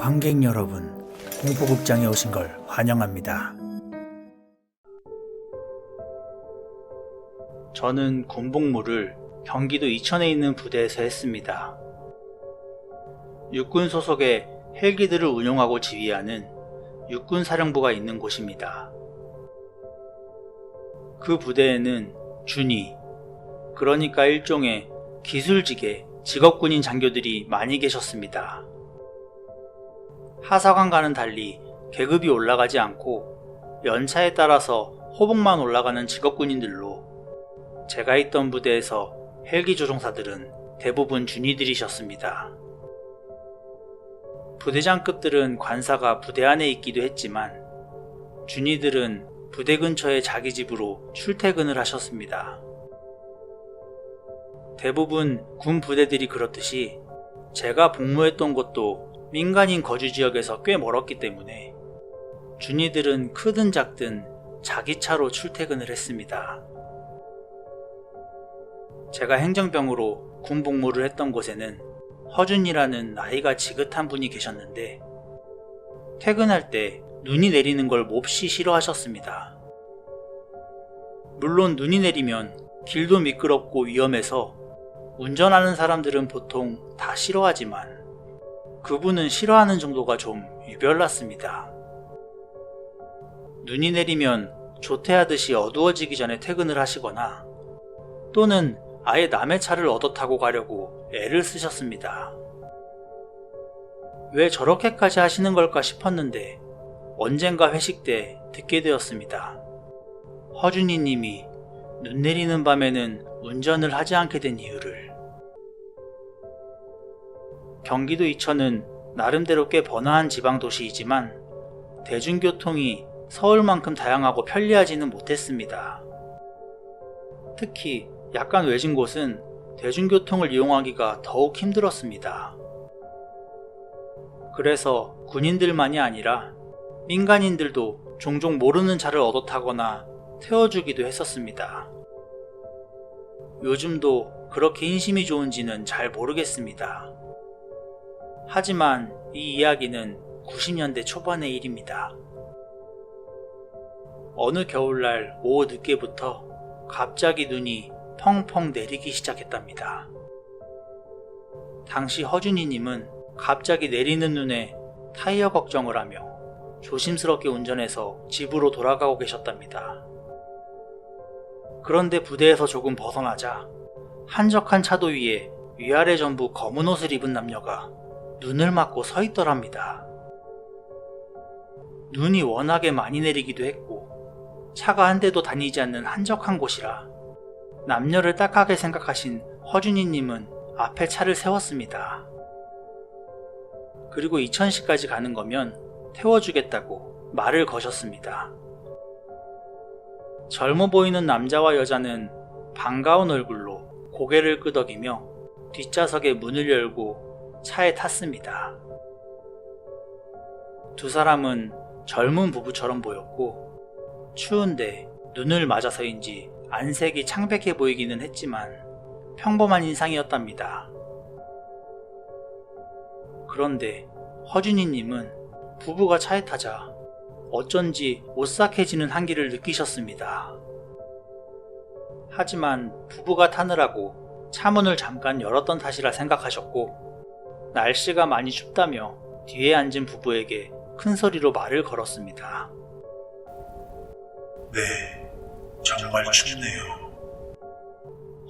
관객 여러분, 공포극장에 오신 걸 환영합니다. 저는 군복무를 경기도 이천에 있는 부대에서 했습니다. 육군 소속의 헬기들을 운용하고 지휘하는 육군사령부가 있는 곳입니다. 그 부대에는 준위, 그러니까 일종의 기술직의 직업군인 장교들이 많이 계셨습니다. 하사관과는 달리 계급이 올라가지 않고 연차에 따라서 호봉만 올라가는 직업군인들로 제가 있던 부대에서 헬기 조종사들은 대부분 준위들이셨습니다. 부대장급들은 관사가 부대 안에 있기도 했지만 준위들은 부대 근처의 자기 집으로 출퇴근을 하셨습니다. 대부분 군 부대들이 그렇듯이 제가 복무했던 곳도 민간인 거주 지역에서 꽤 멀었기 때문에 준위들은 크든 작든 자기 차로 출퇴근을 했습니다. 제가 행정병으로 군 복무를 했던 곳에는 허준이라는 나이가 지긋한 분이 계셨는데 퇴근할 때 눈이 내리는 걸 몹시 싫어하셨습니다. 물론 눈이 내리면 길도 미끄럽고 위험해서 운전하는 사람들은 보통 다 싫어하지만 그분은 싫어하는 정도가 좀 유별났습니다. 눈이 내리면 조퇴하듯이 어두워지기 전에 퇴근을 하시거나 또는 아예 남의 차를 얻어 타고 가려고 애를 쓰셨습니다. 왜 저렇게까지 하시는 걸까 싶었는데 언젠가 회식 때 듣게 되었습니다. 허준이 님이 눈 내리는 밤에는 운전을 하지 않게 된 이유를. 경기도 이천은 나름대로 꽤 번화한 지방도시이지만 대중교통이 서울만큼 다양하고 편리하지는 못했습니다. 특히 약간 외진 곳은 대중교통을 이용하기가 더욱 힘들었습니다. 그래서 군인들만이 아니라 민간인들도 종종 모르는 차를 얻어 타거나 태워주기도 했었습니다. 요즘도 그렇게 인심이 좋은지는 잘 모르겠습니다. 하지만 이 이야기는 90년대 초반의 일입니다. 어느 겨울날 오후 늦게부터 갑자기 눈이 펑펑 내리기 시작했답니다. 당시 허준이님은 갑자기 내리는 눈에 타이어 걱정을 하며 조심스럽게 운전해서 집으로 돌아가고 계셨답니다. 그런데 부대에서 조금 벗어나자 한적한 차도 위에 위아래 전부 검은 옷을 입은 남녀가 눈을 맞고 서 있더랍니다. 눈이 워낙에 많이 내리기도 했고 차가 한 대도 다니지 않는 한적한 곳이라 남녀를 딱하게 생각하신 허준이님은 앞에 차를 세웠습니다. 그리고 이천시까지 가는 거면 태워주겠다고 말을 거셨습니다. 젊어 보이는 남자와 여자는 반가운 얼굴로 고개를 끄덕이며 뒷좌석에 문을 열고 차에 탔습니다. 두 사람은 젊은 부부처럼 보였고 추운데 눈을 맞아서인지 안색이 창백해 보이기는 했지만 평범한 인상이었답니다. 그런데 허준이님은 부부가 차에 타자 어쩐지 오싹해지는 한기를 느끼셨습니다. 하지만 부부가 타느라고 차문을 잠깐 열었던 탓이라 생각하셨고 날씨가 많이 춥다며 뒤에 앉은 부부에게 큰 소리로 말을 걸었습니다. 네, 정말 춥네요.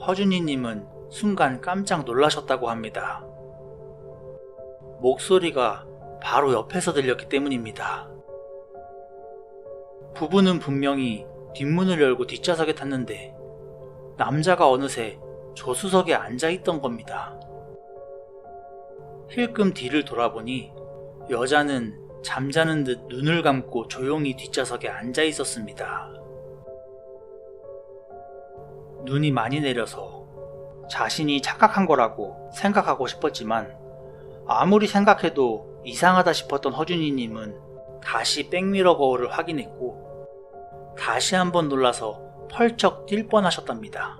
허준이님은 순간 깜짝 놀라셨다고 합니다. 목소리가 바로 옆에서 들렸기 때문입니다. 부부는 분명히 뒷문을 열고 뒷좌석에 탔는데 남자가 어느새 조수석에 앉아있던 겁니다. 힐끔 뒤를 돌아보니 여자는 잠자는 듯 눈을 감고 조용히 뒷좌석에 앉아있었습니다. 눈이 많이 내려서 자신이 착각한 거라고 생각하고 싶었지만 아무리 생각해도 이상하다 싶었던 허준이님은 다시 백미러 거울을 확인했고 다시 한번 놀라서 펄쩍 뛸 뻔하셨답니다.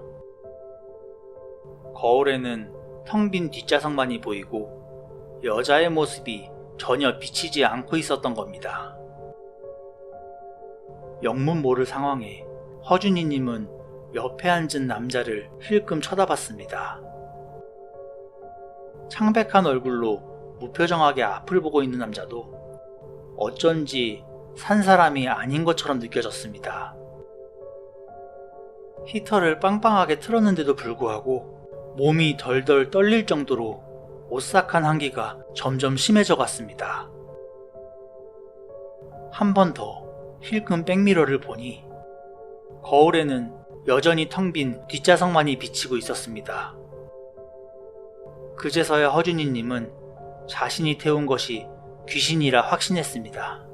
거울에는 텅 빈 뒷좌석만이 보이고 여자의 모습이 전혀 비치지 않고 있었던 겁니다. 영문 모를 상황에 허준이님은 옆에 앉은 남자를 힐끔 쳐다봤습니다. 창백한 얼굴로 무표정하게 앞을 보고 있는 남자도 어쩐지 산 사람이 아닌 것처럼 느껴졌습니다. 히터를 빵빵하게 틀었는데도 불구하고 몸이 덜덜 떨릴 정도로 오싹한 한기가 점점 심해져 갔습니다. 한 번 더 힐끔 백미러를 보니 거울에는 여전히 텅 빈 뒷좌석만이 비치고 있었습니다. 그제서야 허준이님은 자신이 태운 것이 귀신이라 확신했습니다.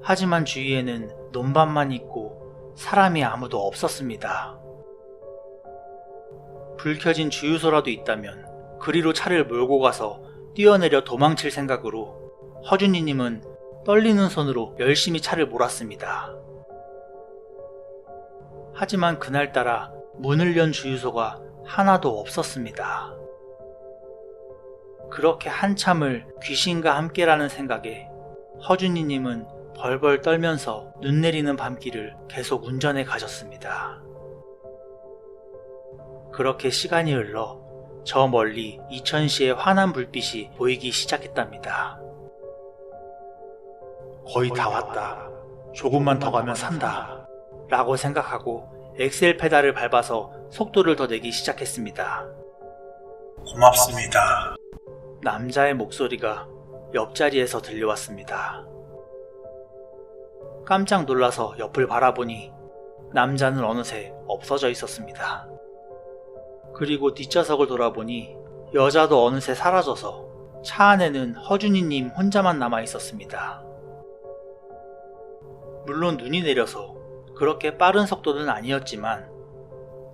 하지만 주위에는 논밭만 있고 사람이 아무도 없었습니다. 불 켜진 주유소라도 있다면 그리로 차를 몰고 가서 뛰어내려 도망칠 생각으로 허준이님은 떨리는 손으로 열심히 차를 몰았습니다. 하지만 그날따라 문을 연 주유소가 하나도 없었습니다. 그렇게 한참을 귀신과 함께라는 생각에 허준이님은 벌벌 떨면서 눈 내리는 밤길을 계속 운전해 가셨습니다. 그렇게 시간이 흘러 저 멀리 이천시의 환한 불빛이 보이기 시작했답니다. 거의 다 왔다. 조금만 더 가면 산다. 라고 생각하고 엑셀 페달을 밟아서 속도를 더 내기 시작했습니다. 고맙습니다. 남자의 목소리가 옆자리에서 들려왔습니다. 깜짝 놀라서 옆을 바라보니 남자는 어느새 없어져 있었습니다. 그리고 뒷좌석을 돌아보니 여자도 어느새 사라져서 차 안에는 허준이님 혼자만 남아 있었습니다. 물론 눈이 내려서 그렇게 빠른 속도는 아니었지만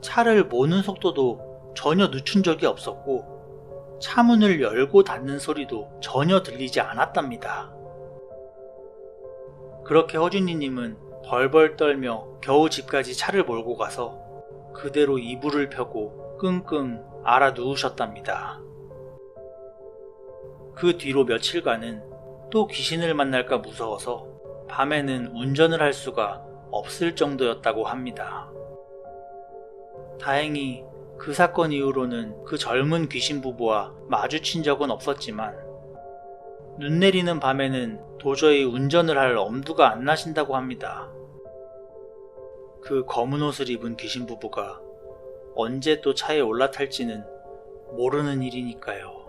차를 모는 속도도 전혀 늦춘 적이 없었고 차 문을 열고 닫는 소리도 전혀 들리지 않았답니다. 그렇게 허준이님은 벌벌 떨며 겨우 집까지 차를 몰고 가서 그대로 이불을 펴고 끙끙 앓아 누우셨답니다. 그 뒤로 며칠간은 또 귀신을 만날까 무서워서 밤에는 운전을 할 수가 없을 정도였다고 합니다. 다행히 그 사건 이후로는 그 젊은 귀신 부부와 마주친 적은 없었지만 눈 내리는 밤에는 도저히 운전을 할 엄두가 안 나신다고 합니다. 그 검은 옷을 입은 귀신 부부가 언제 또 차에 올라탈지는 모르는 일이니까요.